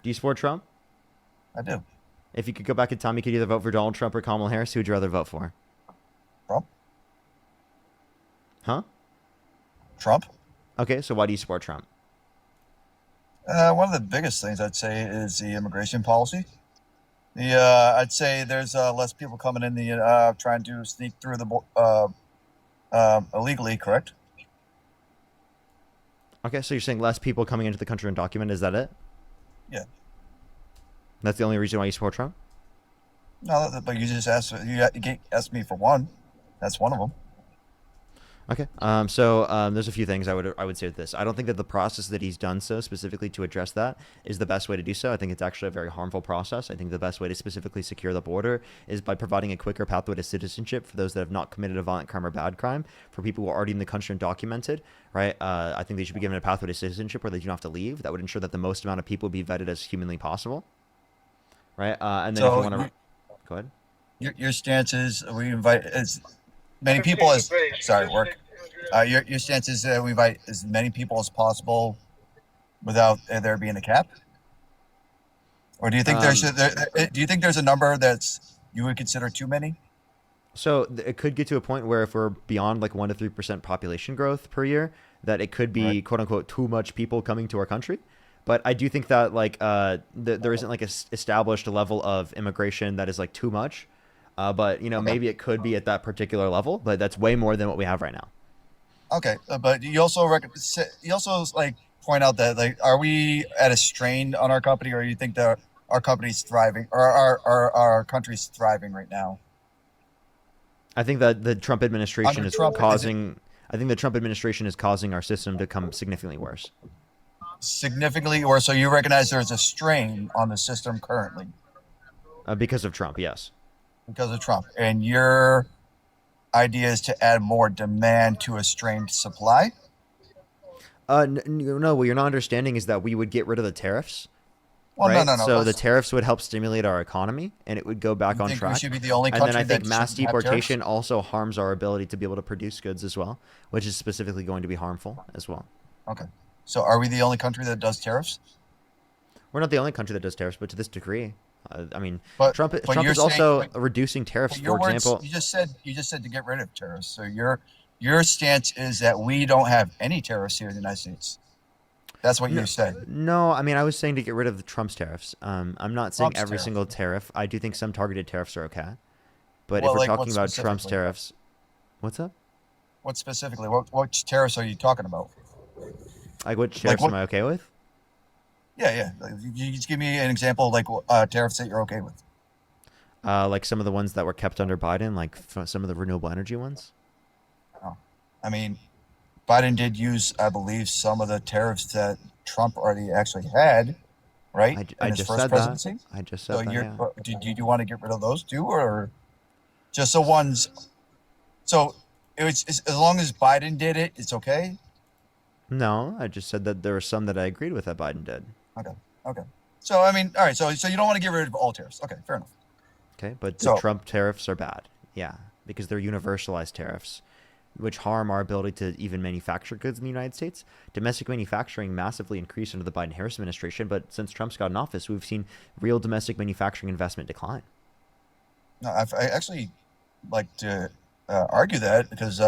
Do you support Trump? I do. If you could go back in time, you could either vote for Donald Trump or Kamala Harris. Who would you rather vote for? Trump. Huh? Trump. Okay, so why do you support Trump? One of the biggest things I'd say is the immigration policy. I'd say there's less people coming in the trying to sneak through the illegally. Correct? Okay, so you're saying less people coming into the country undocumented. Is that it? Yeah. That's the only reason why you support Trump? No, but you just asked me for one. That's one of them. Okay. There's a few things I would say with this. I don't think that the process that he's done so specifically to address that is the best way to do so. I think it's actually a very harmful process. I think the best way to specifically secure the border is by providing a quicker pathway to citizenship for those that have not committed a violent crime or bad crime. For people who are already in the country and documented, right? I think they should be given a pathway to citizenship where they do not have to leave. That would ensure that the most amount of people be vetted as humanly possible, right? And then if you So want to go ahead. your stance is we invite as many people as sorry work. Your stance is we invite as many people as possible without there being a cap, or do you think Um, do you think there's a number that's you would consider too many? It could get to a point where if we're beyond like 1 to 3% population growth per year, that it could Right. be quote unquote too much people coming to our country. But I do think that there isn't like a established level of immigration that is like too much. But Okay. maybe it could be at that particular level, but that's way more than what we have right now. Okay. But you also like point out that like are we at a strain on our company, or you think that our company's thriving, or our country's thriving right now I think that the Trump administration under is Trump? Is it causing. I think the Trump administration is causing our system to come significantly worse significantly, or so you recognize there's a strain on the system currently because of Trump. Yes. because of Trump, and your idea is to add more demand to a strained supply? No, what you're not understanding is that we would get rid of the tariffs, Well, no, right? no, no. So the tariffs would help stimulate our economy and it would go back You on think we track. should be the only And then I country think that mass shouldn't have tariffs? deportation also harms our ability to be able to produce goods as well, which is specifically going to be harmful as well. Okay. So are we the only country that does tariffs? We're not the only country that does tariffs, but to this degree. I mean, But Trump you're is saying also reducing tariffs. but For your words example, you just said to get rid of tariffs. So your stance is that we don't have any tariffs here in the United States. That's what no, you said. no, I mean, I was saying to get rid of the Trump's tariffs. I'm not saying Trump's every tariff. single tariff. I do think some targeted tariffs are okay. But if Well, we're like talking about Trump's tariffs, what's up? what specifically? What tariffs are you talking about? Like, which Like tariffs am what? I okay with? Yeah, yeah. Like, you just give me an example of like tariffs that you're okay with. Like some of the ones that were kept under Biden, like some of the renewable energy ones. Oh. I mean, Biden did use, I believe, some of the tariffs that Trump already actually had, right, I in his just first said that. presidency. I just So said that. Yeah. do you want to get rid of those too, or just the ones? So as long as Biden did it, it's okay. No, I just said that there were some that I agreed with that Biden did. Okay, okay. So I mean, all right. So you don't want to get rid of all tariffs. Okay, fair enough. Okay, but the So Trump tariffs are bad. Yeah, because they're universalized tariffs, which harm our ability to even manufacture goods in the United States. Domestic manufacturing massively increased under the Biden-Harris administration, but since Trump's got in office, we've seen real domestic manufacturing investment decline. no, I actually like to argue that because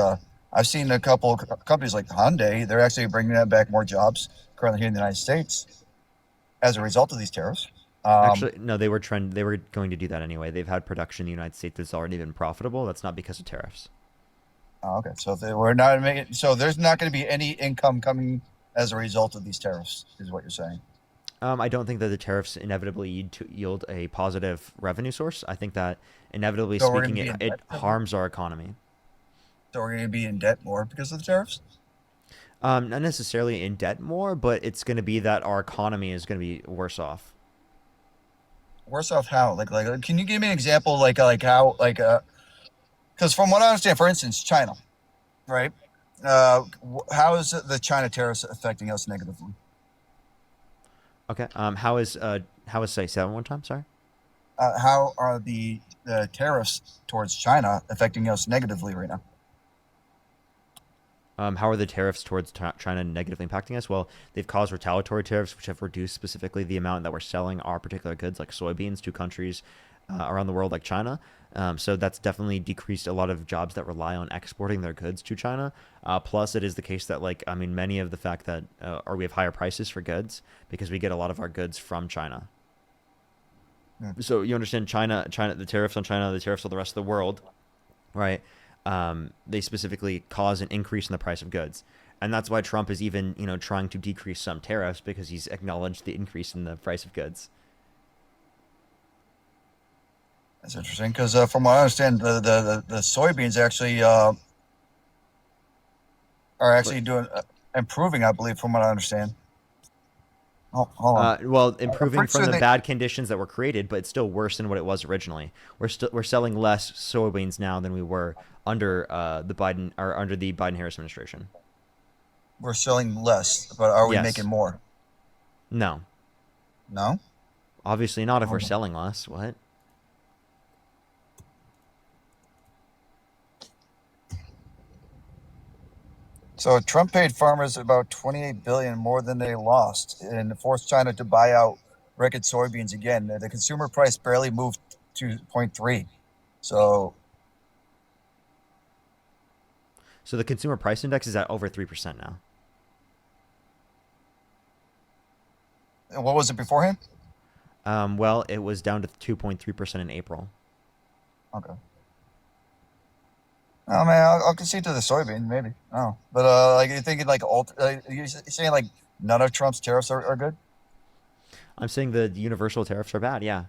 I've seen a couple companies like Hyundai. They're actually bringing back more jobs currently here in the United States as a result of these tariffs. Um, Actually, no, they were trend. They were going to do that anyway. They've had production in the United States that's already been profitable. That's not because of tariffs. okay, so we're not making, so there's not going to be any income coming as a result of these tariffs, is what you're saying. I don't think that the tariffs inevitably yield a positive revenue source. I think that inevitably So we're going speaking, to be it, in it debt. harms our economy. So we're going to be in debt more because of the tariffs. Not necessarily in debt more, but it's going to be that our economy is going to be worse off. Worse off how? Can you give me an example? Like how? Because from what I understand, for instance, China, right? How is the China tariffs affecting us negatively? Okay. How is say one time? Sorry. How are the tariffs towards China affecting us negatively right now? How are the tariffs towards China negatively impacting us? Well, they've caused retaliatory tariffs, which have reduced specifically the amount that we're selling our particular goods, like soybeans, to countries around the world, like China. So that's definitely decreased a lot of jobs that rely on exporting their goods to China. Plus, it is the case that, like, I mean, many of the fact that or we have higher prices for goods because we get a lot of our goods from China. Hmm. So you understand China, the tariffs on China, the tariffs on the rest of the world, right? They specifically cause an increase in the price of goods, and that's why Trump is even trying to decrease some tariffs because he's acknowledged the increase in the price of goods. That's interesting because from what I understand, the soybeans actually are But actually doing improving. I believe, from what I understand. Oh, hold on. well, I'm improving pretty from sure the they bad conditions that were created, but it's still worse than what it was originally. We're selling less soybeans now than we were under the Biden Harris administration. were selling less, but are we making Yes. more? No. No. Obviously not if we're Hold on. selling less. What? So Trump paid farmers about 28 billion more than they lost, and forced China to buy out record soybeans again. The consumer price barely moved to zero point 0.3. So So the consumer price index is at over 3% now. and what was it beforehand? Well, it was down to 2.3% in April. Okay. Oh man, I'll concede to the soybean maybe. Oh, but like you're thinking like you're saying like none of Trump's tariffs are good. I'm saying the universal tariffs are bad, yeah.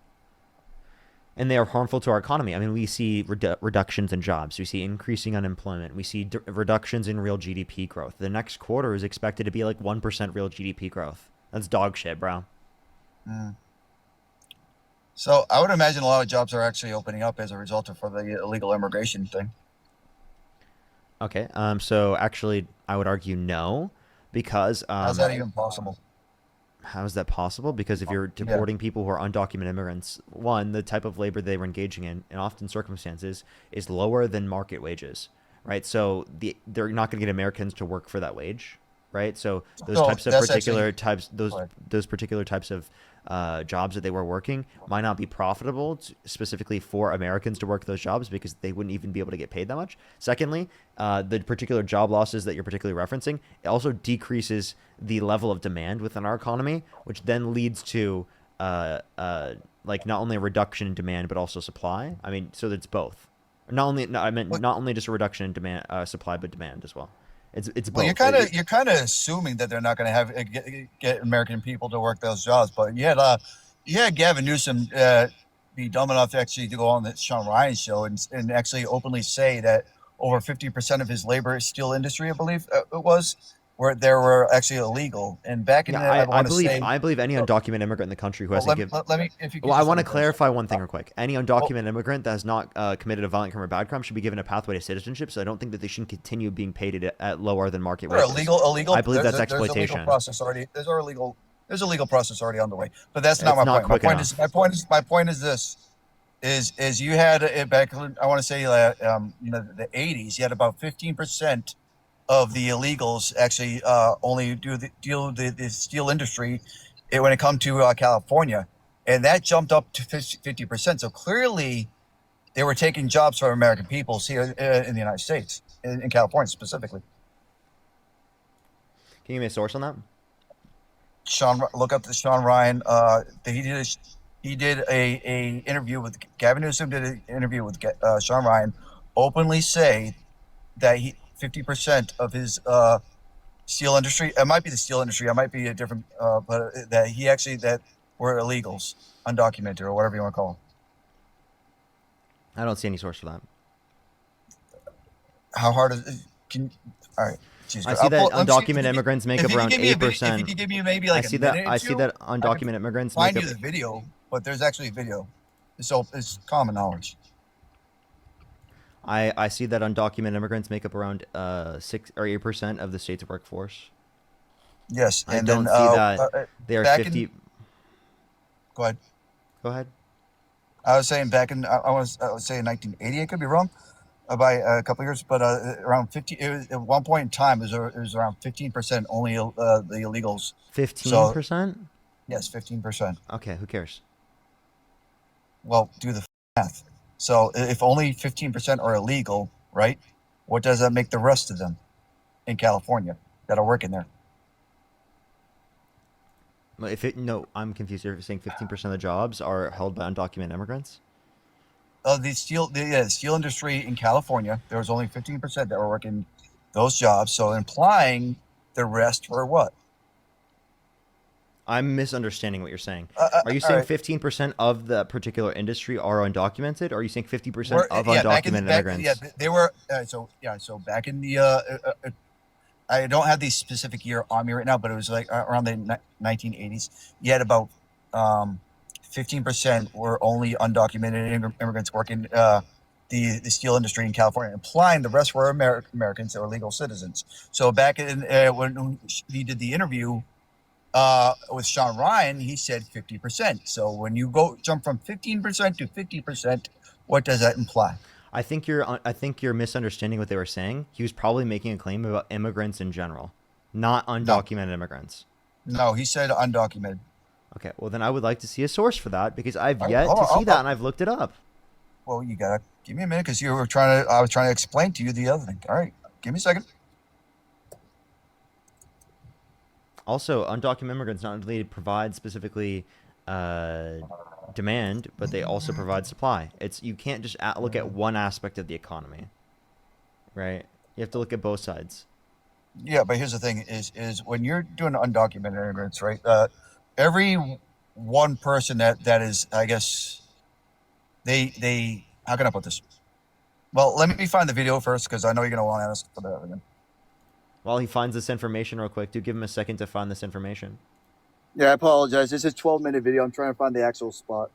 And they are harmful to our economy. I mean, we see reductions in jobs. We see increasing unemployment. We see reductions in real GDP growth. The next quarter is expected to be like 1% real GDP growth. That's dog shit, bro. Mm. So I would imagine a lot of jobs are actually opening up as a result of for the illegal immigration thing. Okay. So actually, I would argue no, because How's that even possible? how is that possible? Because if you're Yeah. deporting people who are undocumented immigrants, one, the type of labor they were engaging in often circumstances, is lower than market wages, right? So they're not going to get Americans to work for that wage, right? So So that's actually go those particular types of jobs that they were working might not be profitable specifically for Americans to work those jobs because they wouldn't even be able to get paid that much. Secondly, the particular job losses that you're particularly referencing, it also decreases the level of demand within our economy, which then leads to like not only a reduction in demand but also supply. I mean, so it's both. Not only no, I meant well, not only just a reduction in demand supply but demand as well. It's well, both. you're kind of assuming that they're not going to have get American people to work those jobs, but you had Gavin Newsom be dumb enough to actually to go on the Sean Ryan show and actually openly say that over 50% of his labor steel industry, I believe it was, where there were actually illegal. And back in Yeah, the, I I want to believe say, any well, undocumented immigrant in the country who well, hasn't give. let me, if you Well, could I just let want me to finish. clarify one Uh, thing real quick. Any well, undocumented immigrant that has not committed a violent crime or bad crime should be given a pathway to citizenship. So I don't think that they should continue being paid at lower than market There are wages. I believe that's there's a legal exploitation. process already. There's a legal process already underway. But that's not It's my not point. My quick point is enough. my point is this is you had it back I want to say the 80s you had about 15% of the illegals actually only do the steel industry when it comes to California, and that jumped up to 50%. So clearly they were taking jobs from American peoples here in the United States, in California specifically. Can you give me a source on that? Look up the Sean Ryan. He did a interview with Gavin Newsom. Did an interview with Sean Ryan. Openly say that he 50% of his steel industry. It might be the steel industry. It might be a different. But that he actually that were illegals, undocumented, or whatever you want to call them. I don't see any source for that. How hard is it? Can All right. Jeez, I see I'll that pull. Let me see undocumented immigrants make if up you could around give me eight if you percent. could give me maybe like a minute or I see two, that I could undocumented immigrants make find up. you the video. But there's actually a video. It's common knowledge. I see that undocumented immigrants make up around 6 or 8% of the state's workforce. Yes, I and then don't see that they are back in 50. go ahead. Go ahead. I was saying back in I was saying 1980. I could be wrong. by a couple of years, but around 50. At one point in time, it was around 15% only the illegals. So 15%? yes, 15%. Okay, who cares? Well, do the math. So if only 15% are illegal, right? What does that make the rest of them in California that are working there? If it no, I'm confused. You're saying 15% of the jobs are held by undocumented immigrants? The steel industry in California, there was only 15% that were working those jobs. So implying the rest were what? I'm misunderstanding what you're saying. Are you All saying right. 15% of the particular industry are undocumented? Or are you saying 50% of Yeah, back in undocumented back yeah, immigrants? they were so yeah, so back in the I don't have the specific year on me right now, but it was like around the 1980s. You had about 15% were only undocumented immigrants working the steel industry in California, implying the rest were Americans that were legal citizens. So back in when he did the interview with Sean Ryan, he said 50%. So when you go jump from 15% to 50%, what does that imply? I think you're misunderstanding what they were saying. He was probably making a claim about immigrants in general, not No, undocumented immigrants. no, he said undocumented. Okay, well then I would like to see a source for that because I've All right, yet hold to on. see that and I've looked it up. Well, you gotta give me a minute because you were trying to. I was trying to explain to you the other thing. All right, give me a second. Also, undocumented immigrants not only provide specifically uh, demand, but they also provide supply. It's you can't just look at one aspect of the economy, right? You have to look at both sides. Yeah, but here's the thing: is when you're doing undocumented immigrants, right? Every one person that is, I guess they how can I put this? Well, let me find the video first because I know you're gonna want to ask for that again. While he finds this information real quick, do give him a second to find this information. Yeah, I apologize. This is a 12-minute video. I'm trying to find the actual spot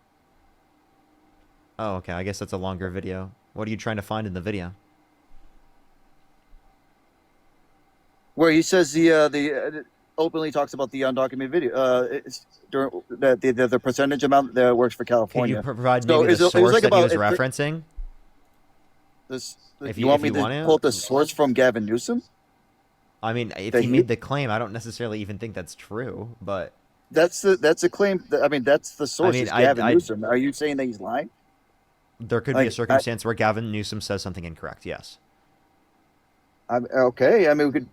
Oh, okay. I guess that's a longer video. What are you trying to find in the video? where he says the openly talks about the undocumented video. It's during the percentage amount that works for Can you California. provide So maybe the it was source like that he about was referencing? this. If You you want if me you to want pull up to, the source from Gavin Newsom? I mean, if That he he made the claim, I don't necessarily even think that's true. But that's a claim. I mean, that's the I source mean, is Gavin I Newsom. Are you saying that he's lying? there could be a Like, I, circumstance where Gavin Newsom says something incorrect. Yes. I'm okay. I mean, we could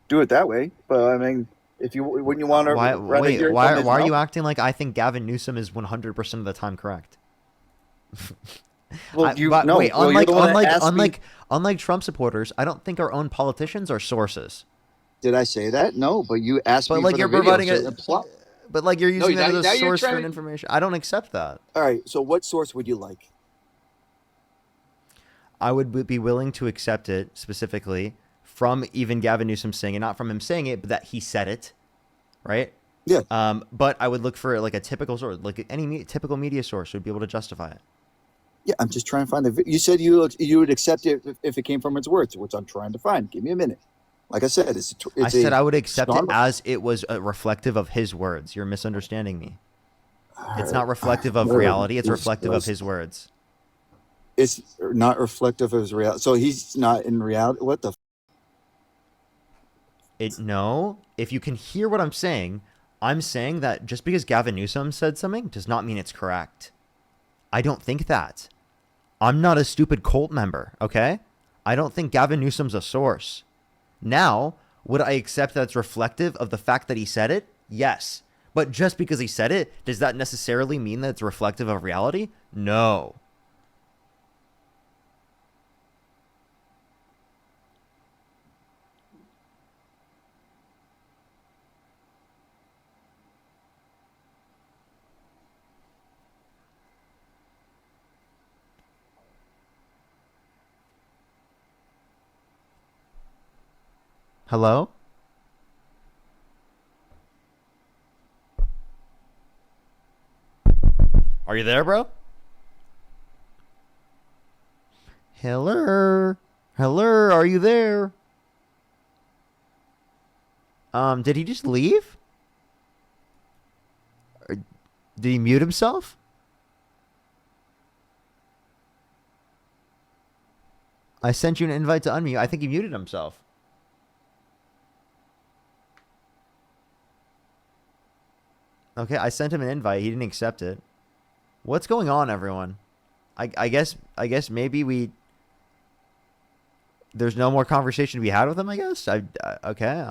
do it that way, but I mean, if you wouldn't you want to Why? rather Wait. hear it from Why? his Why are mouth? you acting like I think Gavin Newsom is 100% of the time correct? Well, you But no. wait. Well, you're the one that asked me. Unlike Trump supporters, I don't think our own politicians are sources. Did I say that? No, but you asked But me like for the you're video, providing so a, imply. but like you're No, using that as a now you're source for trying an to. information. I don't accept that. All right. So, what source would you like? I would be willing to accept it specifically from even Gavin Newsom saying it, not from him saying it, but that he said it, right? Yeah, But I would look for like a typical source, like any typical media source would be able to justify it. yeah. I'm just trying to find the. You said you would accept it if it came from its words, which I'm trying to find. Give me a minute. Like I said, I it's said a I would accept it Sean. as it was reflective of his words. You're misunderstanding me. It's not All reflective of right, reality. It's reflective of his words. it's not reflective of his reality. So he's not in reality. What the? No. If you can hear what I'm saying that just because Gavin Newsom said something does not mean it's correct. I don't think that. I'm not a stupid cult member, okay? I don't think Gavin Newsom's a source. Now, would I accept that it's reflective of the fact that he said it? Yes. But just because he said it, does that necessarily mean that it's reflective of reality? No. Hello? Are you there, bro? Hello? Hello, are you there? Did he just leave? Or did he mute himself? I sent you an invite to unmute. I think he muted himself. Okay, I sent him an invite. He didn't accept it. What's going on, everyone? I guess maybe there's no more conversation to be had with him. I guess. Okay.